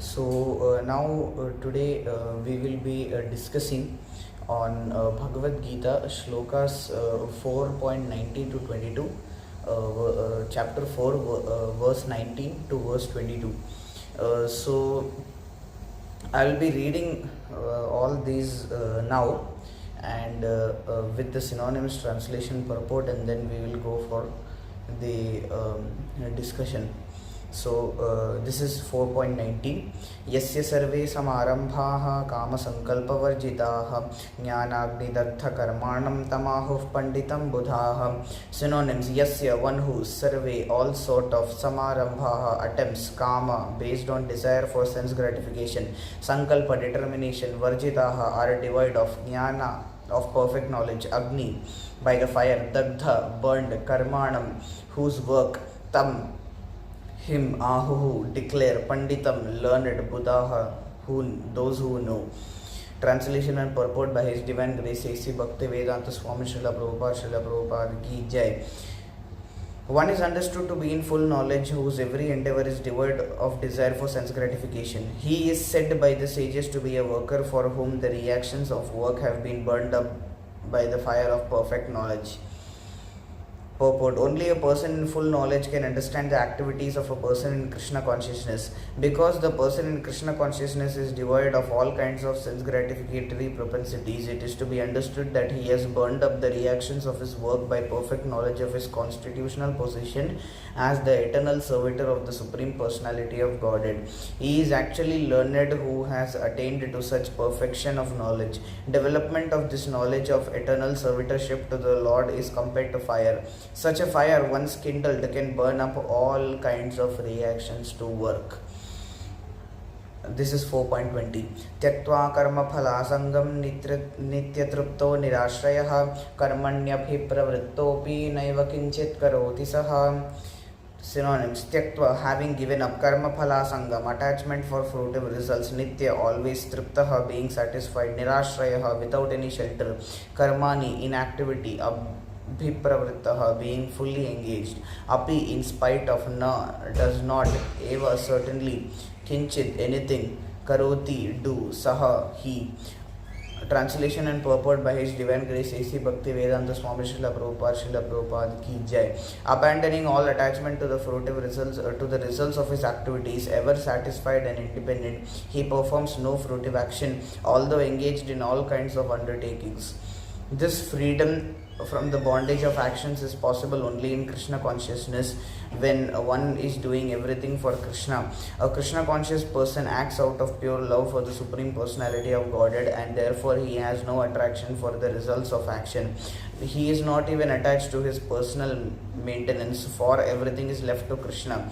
Today we will be discussing on Bhagavad-Gita Slokas 4.19 to 22, chapter 4, verse 19 to verse 22. I will be reading all these now, and with the synonymous translation purport, and then we will go for the discussion. This is 4.19. Yasya sarve samarambhaha kama sankalpavarjitaha jnanagnidattha karmanam tamahuh panditam buddhaha. Synonyms: yasya, one who, sarve, all sort of, samarambhaha, attempts, kama, based on desire for sense gratification, sankalpa, determination, varjitaha, are devoid of, jnana, of perfect knowledge, agni, by the fire, daggha, burned, karmanam, whose work, tam, him, ahuhu, declare, panditam, learned, buddhaha, those who know. Translation and purport by His Divine Grace A.C. Bhaktivedanta Swami Srila Prabhupada Ki Jai. One is understood to be in full knowledge, whose every endeavor is devoid of desire for sense gratification. He is said by the sages to be a worker for whom the reactions of work have been burned up by the fire of perfect knowledge. Purport: only a person in full knowledge can understand the activities of a person in Krishna consciousness. Because the person in Krishna consciousness is devoid of all kinds of sense gratificatory propensities, it is to be understood that he has burned up the reactions of his work by perfect knowledge of his constitutional position as the eternal servitor of the Supreme Personality of Godhead. He is actually learned who has attained to such perfection of knowledge. Development of this knowledge of eternal servitorship to the Lord is compared to fire. Such a fire, once kindled, can burn up all kinds of reactions to work. This is 4.20. Tyaktva karma phala sangam nityatrupto nirashrayaha karmanyabhipravrittopi naiva kinchit karoti saha. Synonyms: tyaktva, having given up, karma phala sangam, attachment for fruitive results, nitya, always, triptaha, being satisfied, nirashrayaha, without any shelter, karmani, inactivity, abhipravrittaha, being fully engaged, api, in spite of, na, does not, eva, certainly, kinchit, anything, karoti, do, saha, he. Translation and purport by His Divine Grace A.C. Bhaktivedanta Swami Srila Prabhupada Ki Jai. Abandoning all attachment to the fruitive results or to the results of his activities, ever satisfied and independent, he performs no fruitive action, although engaged in all kinds of undertakings. This freedom from the bondage of actions is possible only in Krishna consciousness, when one is doing everything for Krishna. A Krishna conscious person acts out of pure love for the Supreme Personality of Godhead, and therefore he has no attraction for the results of action. He is not even attached to his personal maintenance, for everything is left to Krishna.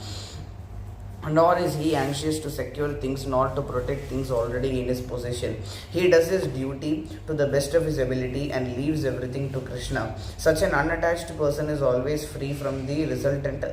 Nor is he anxious to secure things, nor to protect things already in his possession. He does his duty to the best of his ability and leaves everything to Krishna. Such an unattached person is always free from the resultant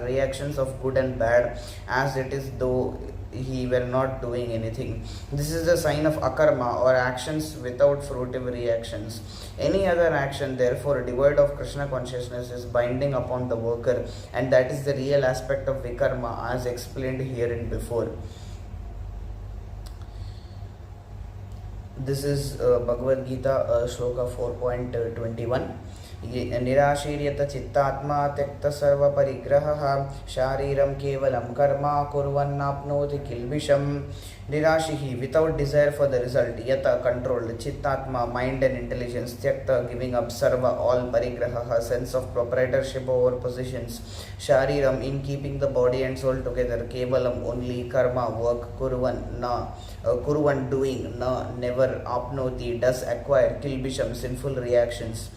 reactions of good and bad, as it is though he were not doing anything. This is a sign of akarma, or actions without fruitive reactions. Any other action, therefore, devoid of Krishna consciousness, is binding upon the worker, and that is the real aspect of vikarma, as explained herein before. This is Bhagavad-Gita Sloka 4.21. निराशीर्यत चित्तात्मा त्यक्त serve परिग्रहः शारीरम Kavalam Karma कुर्वन्नाप्नोति किल्बिषम. Nirashihi, without desire for the result, yata, controlled, chittatma, mind and intelligence, tyakta, giving up, sarva, all, parigraha, sense of proprietorship over positions, shariram, in keeping the body and soul together, kevalam, only, karma, work, kurvan, na, kurvan, doing, na, never, apnoti, does acquire, kilbisham, sinful reactions.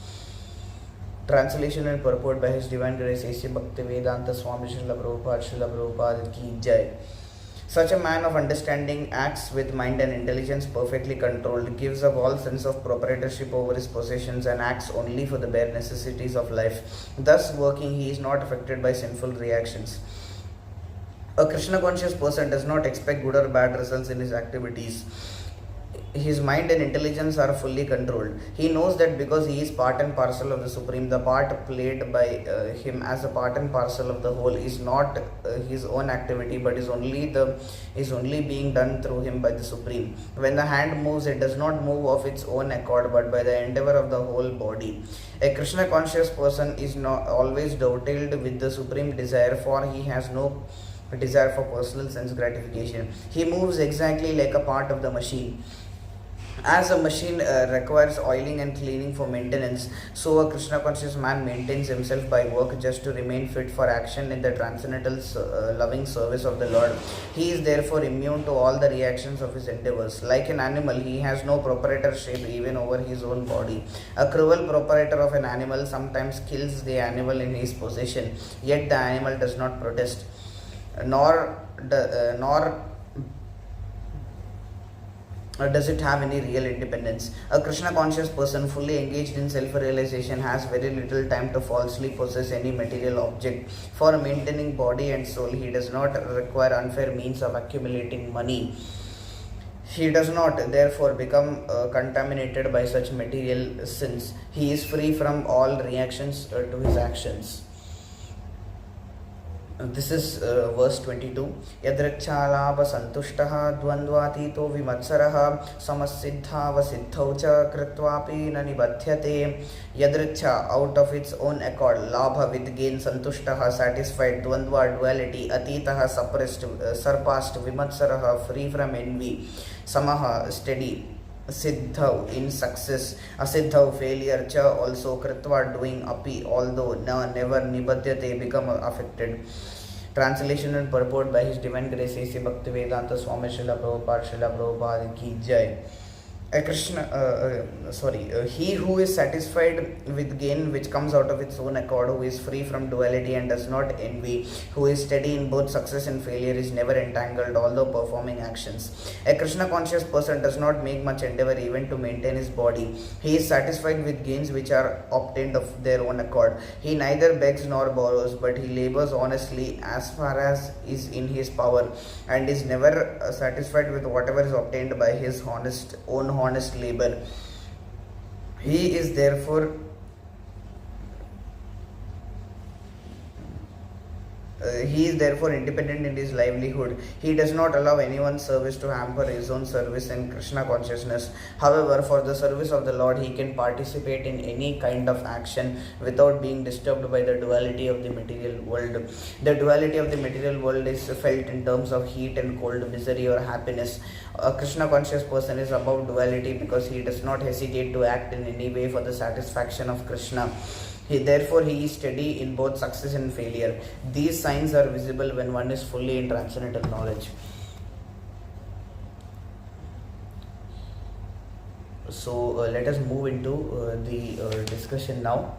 Translation and purport by His Divine Grace A.C. Bhaktivedanta Swami Srila Prabhupada Ki Jai. Such a man of understanding acts with mind and intelligence perfectly controlled, gives up all sense of proprietorship over his possessions, and acts only for the bare necessities of life. Thus working, he is not affected by sinful reactions. A Krishna conscious person does not expect good or bad results in his activities. his mind and intelligence are fully controlled. He knows that because he is part and parcel of the Supreme, the part played by him as a part and parcel of the whole is not his own activity, but is only being done through him by the Supreme. When the hand moves, it does not move of its own accord, but by the endeavor of the whole body. A Krishna conscious person is not always dovetailed with the Supreme desire, for he has no desire for personal sense gratification. He moves exactly like a part of the machine. As a machine requires oiling and cleaning for maintenance, so a Krishna conscious man maintains himself by work just to remain fit for action in the transcendental loving service of the Lord. He is therefore immune to all the reactions of his endeavors. Like an animal, he has no proprietorship even over his own body. A cruel proprietor of an animal sometimes kills the animal in his possession, yet the animal does not protest, nor does it have any real independence. A Krishna conscious person fully engaged in self-realization has very little time to falsely possess any material object. For maintaining body and soul, he does not require unfair means of accumulating money. He does not therefore become contaminated by such material sins. He is free from all reactions to his actions. This is verse 22. Yadrichalabha santushtaha dvandvatito vimatsaraha samasiddhavasiddhau cha kritvapi na nibadhyate. Yadricha, out of its own accord, labha, with gain, santushtaha, satisfied, dvandva, duality, atitaha, suppressed, surpassed, vimatsaraha, free from envy, samaha, steady, siddhav, in success, asiddhav, failure, cha, also, kritva, doing, api, although, never, nibadhyate, become affected. Translation and purport by His Divine Grace A.C. Bhaktivedanta Swami Srila Prabhupada Ki Jai. He who is satisfied with gain which comes out of its own accord, who is free from duality and does not envy, who is steady in both success and failure, is never entangled although performing actions. A Krishna conscious person does not make much endeavor even to maintain his body. He is satisfied with gains which are obtained of their own accord. He neither begs nor borrows, but he labors honestly as far as is in his power, and is never satisfied with whatever is obtained by his own honest labor. He is therefore independent in his livelihood. He does not allow anyone's service to hamper his own service in Krishna consciousness. However, for the service of the Lord, he can participate in any kind of action without being disturbed by the duality of the material world. The duality of the material world is felt in terms of heat and cold, misery or happiness. A Krishna conscious person is above duality because he does not hesitate to act in any way for the satisfaction of Krishna. Therefore, he is steady in both success and failure. These signs are visible when one is fully in transcendental knowledge. So, let us move into the discussion now.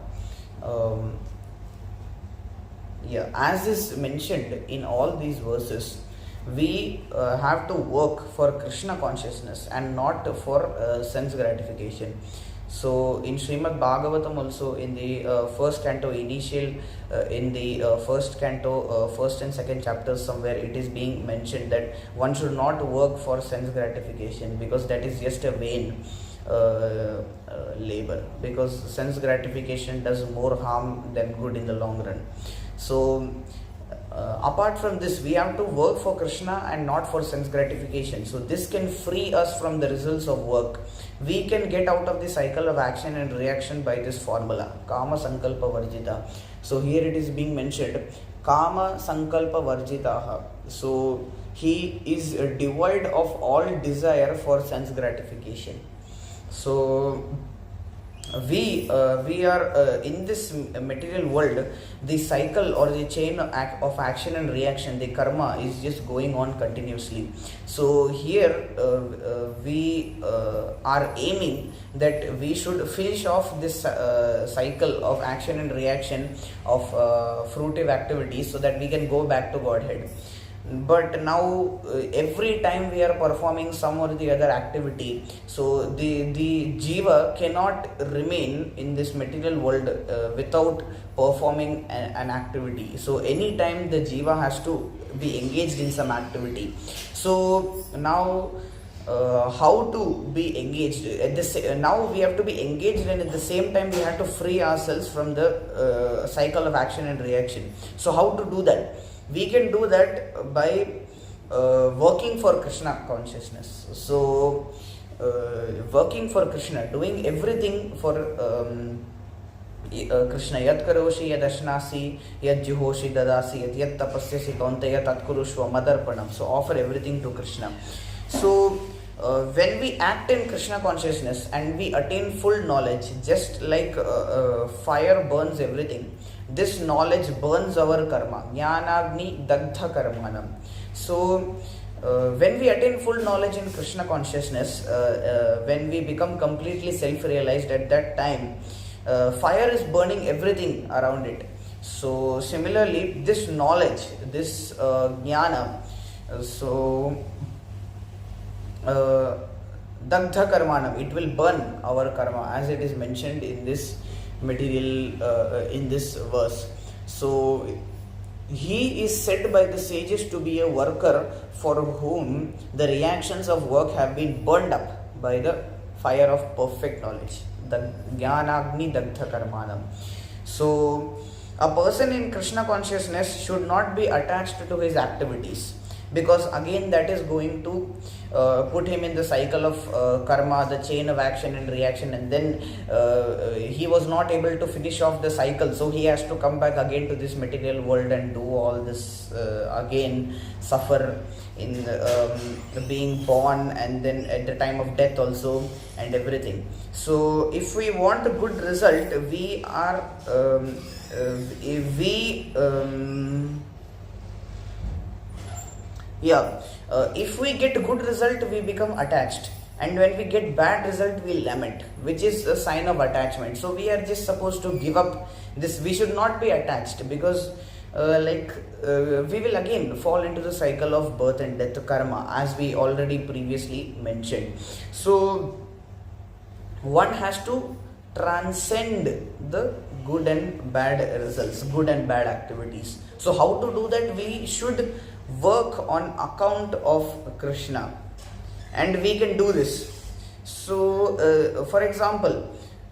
As is mentioned in all these verses, we have to work for Krishna consciousness and not for sense gratification. So in Srimad Bhagavatam also, in the first canto first canto, first and second chapters, somewhere it is being mentioned that one should not work for sense gratification, because that is just a vain labor, because sense gratification does more harm than good in the long run. So apart from this, we have to work for Krishna and not for sense gratification. So this can free us from the results of work. We can get out of the cycle of action and reaction by this formula, Kama Sankalpa Varjita. So here it is being mentioned, Kama Sankalpa Varjitaha. So he is devoid of all desire for sense gratification. So we are in this material world, the cycle or the chain of action and reaction, the karma, is just going on continuously. So here we are aiming that we should finish off this cycle of action and reaction of fruitive activities, so that we can go back to Godhead. But now every time we are performing some or the other activity, so the jiva cannot remain in this material world without performing an activity. So anytime the jiva has to be engaged in some activity. So now how to be engaged. Now we have to be engaged, and at the same time we have to free ourselves from the cycle of action and reaction. So how to do that? We can do that by working for Krishna consciousness. So working for Krishna, doing everything for Krishna. Yat karoshi yad ashnasi yad juhoshi dadasi yat tapasyasi kaunteya tat kurushva madarpanam. So offer everything to Krishna. So when we act in Krishna consciousness and we attain full knowledge, just like fire burns everything, this knowledge burns our karma. Jnanagni dagdha karmanam. So when we attain full knowledge in Krishna consciousness, when we become completely self-realized, at that time fire is burning everything around it. So similarly, this knowledge, this jnana, dagdha karmanam, it will burn our karma, as it is mentioned in this material, in this verse. So he is said by the sages to be a worker for whom the reactions of work have been burned up by the fire of perfect knowledge. The jnanagni dagdha karmanam. So a person in Krishna consciousness should not be attached to his activities, because again that is going to put him in the cycle of karma, the chain of action and reaction, and then he was not able to finish off the cycle, so he has to come back again to this material world and do all this again, suffer in being born, and then at the time of death also, and everything. So if we want a good result, we are if we get good result, we become attached, and when we get bad result, we lament, which is a sign of attachment. So we are just supposed to give up this. We should not be attached, because we will again fall into the cycle of birth and death, karma, as we already previously mentioned. So one has to transcend the good and bad results, good and bad activities. So how to do that? We should work on account of Krishna, and we can do this. So for example,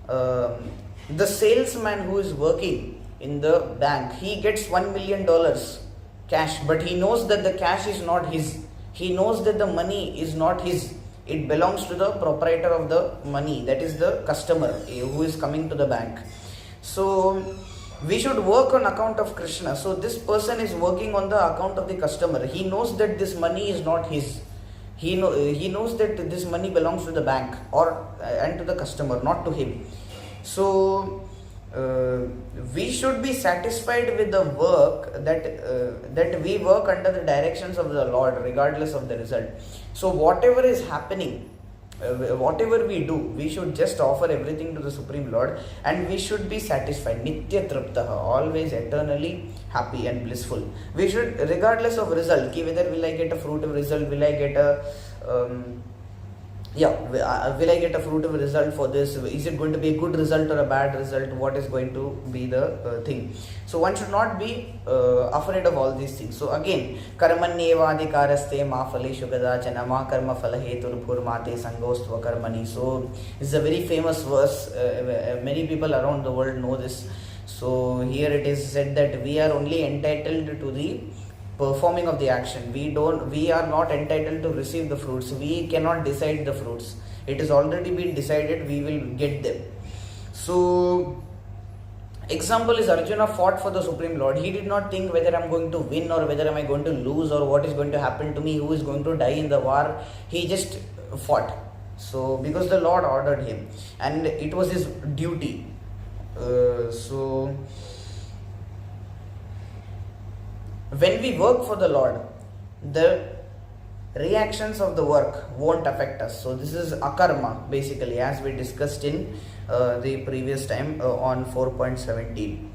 the salesman who is working in the bank, he gets $1 million cash, but he knows that the cash is not his. He knows that the money is not his. It belongs to the proprietor of the money, that is the customer who is coming to the bank. So we should work on account of Krishna. So this person is working on the account of the customer. He knows that this money is not his. He knows that this money belongs to the bank and to the customer, not to him. So we should be satisfied with the work that we work under the directions of the Lord, regardless of the result. So whatever is happening, whatever we do, we should just offer everything to the Supreme Lord, and we should be satisfied. Nitya triptaha, always eternally happy and blissful. We should, regardless of result, whether will I get a fruitive result, will I get a will I get a fruitful result for this? Is it going to be a good result or a bad result? What is going to be the thing? So one should not be afraid of all these things. So again, karmanyevadikaraste ma phaleshu kadachana ma karma phalahetur bhurmate sangostva karmani. So this is a very famous verse. Many people around the world know this. So here it is said that we are only entitled to the performing of the action. We are not entitled to receive the fruits. We cannot decide the fruits. It has already been decided, we will get them. So example is Arjuna fought for the Supreme Lord. He did not think whether I am going to win or whether am I going to lose or what is going to happen to me, who is going to die in the war. He just fought. So because the Lord ordered him and it was his duty. So when we work for the Lord, the reactions of the work won't affect us. So this is akarma, basically, as we discussed in the previous time on 4.17.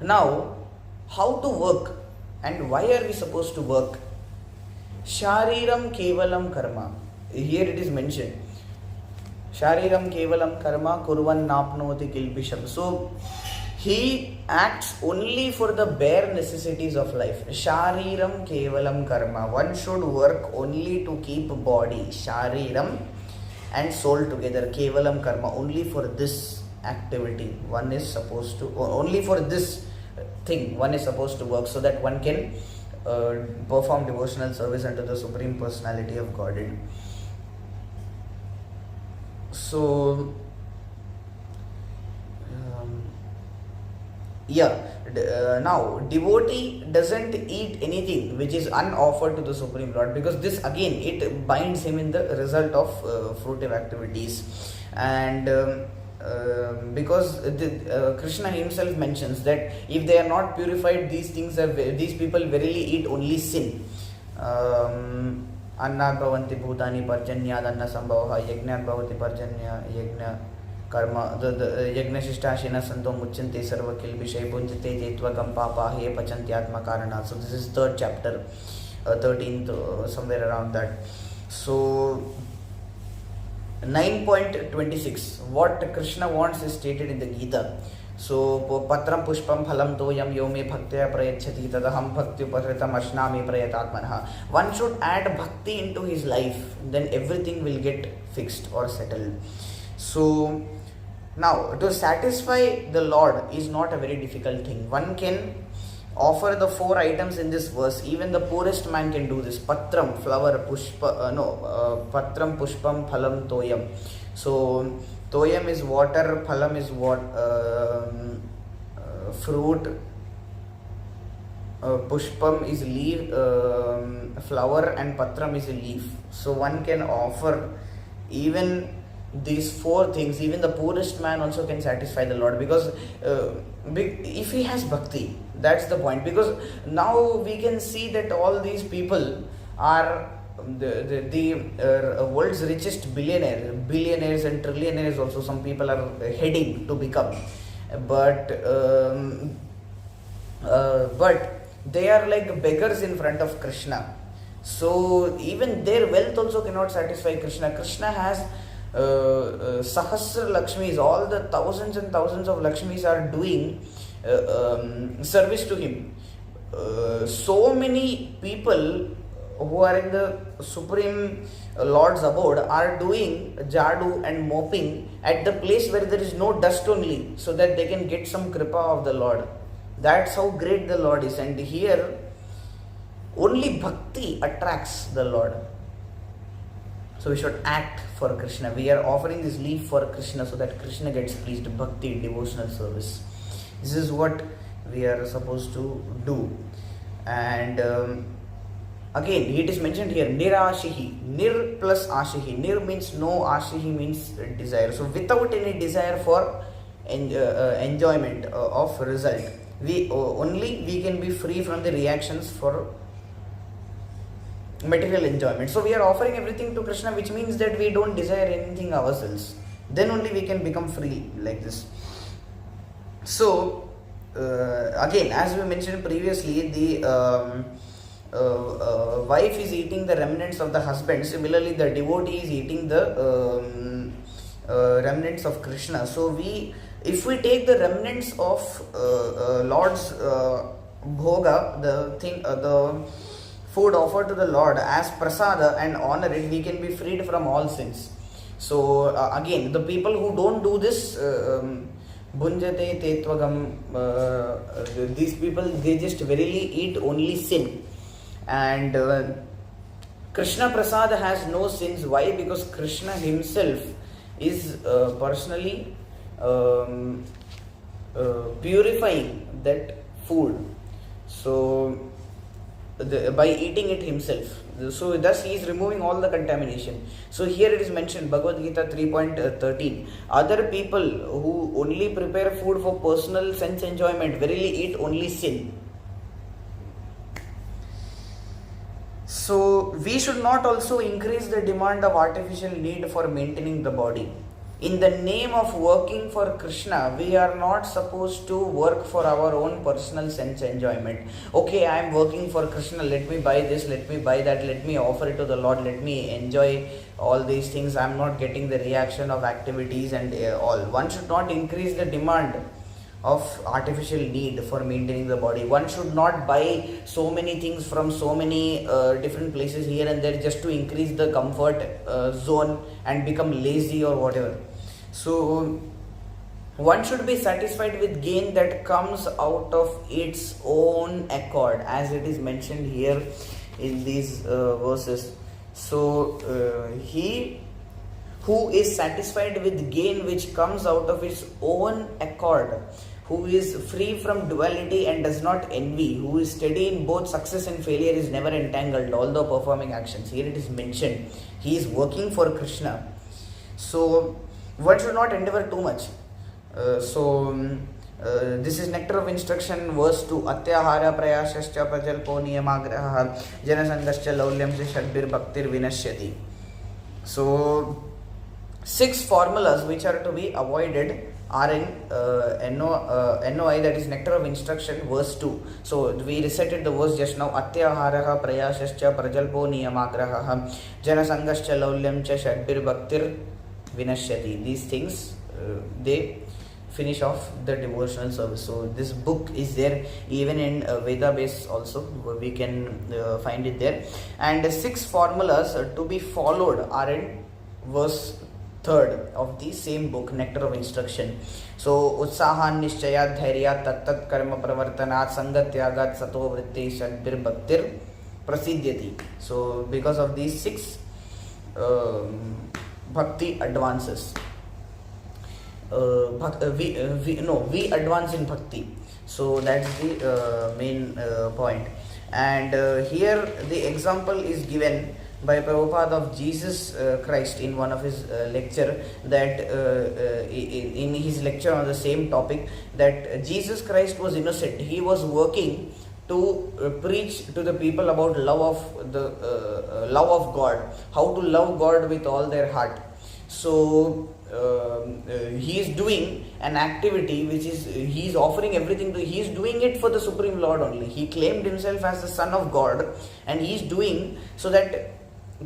Now, how to work and why are we supposed to work? Shariram kevalam karma. Here it is mentioned. Shariram kevalam karma kurvan napnoti kilbisham. So he acts only for the bare necessities of life. Shariram kevalam karma. One should work only to keep body, shariram and soul together. Kevalam karma. Only for this activity one is supposed to, only for this thing one is supposed to work, so that one can perform devotional service unto the Supreme Personality of Godhead. So now devotee doesn't eat anything which is unoffered to the Supreme Lord, because this again it binds him in the result of fruitive activities. And because Krishna himself mentions that if they are not purified, these people verily eat only sin. Annat bhavanti bhutani parjanyad anna sambhavaha yajnat bhavati parjanya yajna karma the yajna shistashena santo muchyante sarva kilbishay bunjate jetvagam papa he pachantyatma karana. So this is third chapter, 13th, somewhere around that. So 9.26, what Krishna wants is stated in the Gita. So patram pushpam phalam toyam yome bhaktya prayachati tadaham bhakti uparritam ashnami prayatatmanah. One should add bhakti into his life, then everything will get fixed or settled. So now to satisfy the Lord is not a very difficult thing. One can offer the 4 items in this verse. Even the poorest man can do this. Patram, flower, patram, pushpam, phalam, toyam. So toyam is water, phalam is fruit, pushpam is leaf, flower, and patram is a leaf. So one can offer even these 4 things. Even the poorest man also can satisfy the Lord, because if he has bhakti, that's the point. Because now we can see that all these people are the world's richest billionaires and trillionaires also. Some people are heading to become, but they are like beggars in front of Krishna. So even their wealth also cannot satisfy Krishna. Krishna has Sahasra Lakshmis, all the thousands and thousands of Lakshmis are doing service to him. So many people who are in the Supreme Lord's abode are doing jadu and mopping at the place where there is no dust only, so that they can get some kripa of the Lord. That's how great the Lord is. And here only bhakti attracts the Lord. So we should act for Krishna. We are offering this leaf for Krishna so that Krishna gets pleased. Bhakti, devotional service. This is what we are supposed to do. And again, it is mentioned here, nirashihi. Nir plus ashihi. Nir means no, ashihi means desire. So without any desire for enjoyment of result, we can be free from the reactions for material enjoyment. So we are offering everything to Krishna, which means that we don't desire anything ourselves. Then only we can become free like this. So again, as we mentioned previously, the wife is eating the remnants of the husband. Similarly, the devotee is eating the remnants of Krishna. So if we take the remnants of Lord's bhoga, the food offered to the Lord as prasada and honor it, we can be freed from all sins. So again, the people who don't do this, bunjate tetvagam, these people, they just verily eat only sin. And Krishna Prasad has no sins. Why? Because Krishna himself is personally purifying that food. So by eating it himself. So thus he is removing all the contamination. So here it is mentioned, Bhagavad-Gita 3.13. Other people who only prepare food for personal sense enjoyment verily eat only sin. So we should not also increase the demand of artificial need for maintaining the body. In the name of working for Krishna, we are not supposed to work for our own personal sense enjoyment. Okay, I am working for Krishna, let me buy this, let me buy that, let me offer it to the Lord, let me enjoy all these things. I am not getting the reaction of activities and all. One should not increase the demand of artificial need for maintaining the body. One should not buy so many things from so many different places here and there just to increase the comfort zone and become lazy or whatever. So one should be satisfied with gain that comes out of its own accord, as it is mentioned here in these verses. So he who is satisfied with gain which comes out of its own accord, who is free from duality and does not envy, who is steady in both success and failure, is never entangled, although performing actions. Here it is mentioned, he is working for Krishna. So one should not endeavor too much. This is nectar of instruction, verse 2. Atyahara prayasascha prajalpo niyamagraha janasangascha laulyam se shadbir bhaktir vinashyati. So 6 formulas which are to be avoided are in NOI, that is nectar of instruction, verse 2. So we recited the verse just now. Atyahara prayasascha prajalpo niyamagraha janasangascha laulyam cha shadbir bhaktir vinashyati. These things they finish off the devotional service. So this book is there even in Veda base also, we can find it there. And 6 formulas to be followed are in verse 3rd of the same book, nectar of instruction. So utsahan nishchayat dhairyat tattat karma pravartanat sangatyagat sato vritti shadbir bhaktir prasidhyati. So because of these 6 bhakti advances, we advance in bhakti. So that's the main point. And here the example is given by Prabhupada of Jesus Christ in one of his lecture, that in his lecture on the same topic, that Jesus Christ was innocent. He was working to preach to the people about love of God, how to love God with all their heart. So he is doing an activity which is, he is offering everything to, he is doing it for the Supreme Lord only. He claimed himself as the Son of God, and he is doing so that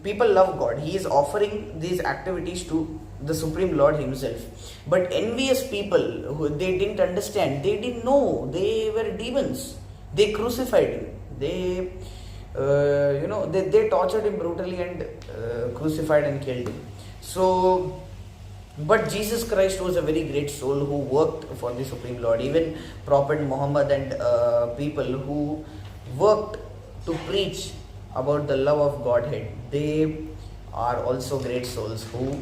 people love God. He is offering these activities to the Supreme Lord himself. But envious people, who they didn't understand, they didn't know, they were demons. They crucified him. They they tortured him brutally and crucified and killed him. So but Jesus Christ was a very great soul who worked for the Supreme Lord. Even Prophet Muhammad and people who worked to preach about the love of Godhead, they are also great souls who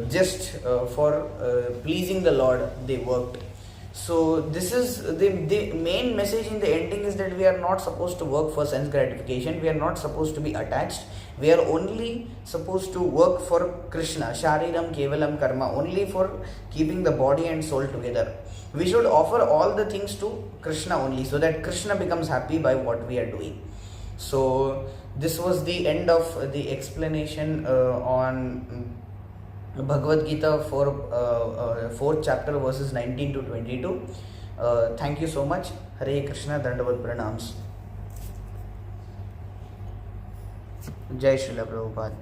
just for pleasing the Lord they worked. So this is the main message in the ending, is that we are not supposed to work for sense gratification. We are not supposed to be attached. We are only supposed to work for Krishna. Shariram kevalam karma, only for keeping the body and soul together. We should offer all the things to Krishna only, so that Krishna becomes happy by what we are doing. So this was the end of the explanation on Bhagavad-Gita for 4th chapter, verses 19 to 22. Thank you so much. Hare Krishna, Dandavat Pranams. Jai Srila Prabhupada.